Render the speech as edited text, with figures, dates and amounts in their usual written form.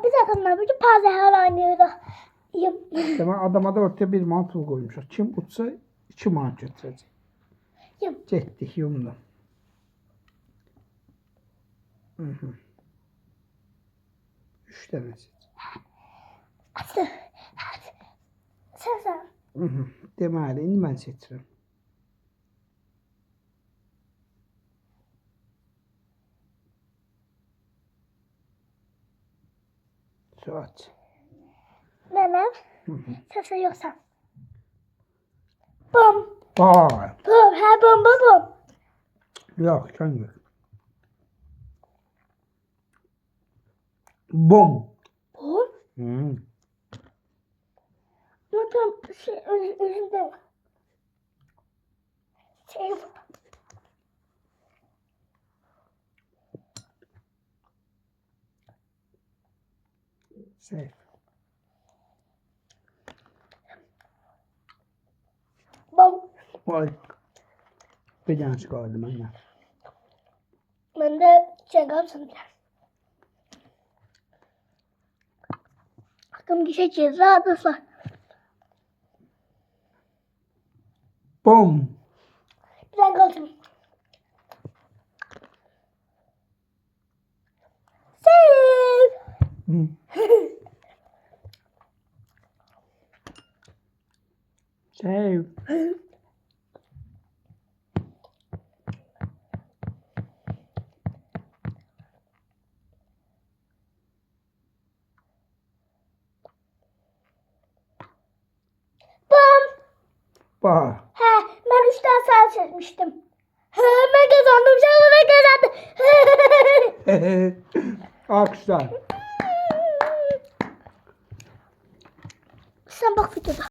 Biz adamlar bütün pazar oynuyoruz. Demek adama da ortaya bir manat pul koymuşuz. Kim utsa 2 manat götürecek. Getdik yumdum. Üç tanesi. Sen. Deməli, indi mən seçirəm. Suat. Benim. Sen yoksan. Bum. Vay. Bum. Ha bum bum bum. Yox, kəngür. Bom. Bum. Bakın özümde. Safe. Bum. Vay. Bir dənə çıxardım mən. Ben de kalsın. Akım düşeceğiz. Rahatlasın. Bom. Ben kalsın. Save. Save. Bum. Bax. He, ben 3 tane saat çekmiştim. He, ben kazandım. Ben kazandım. Alkışlar. Sen bak videoda.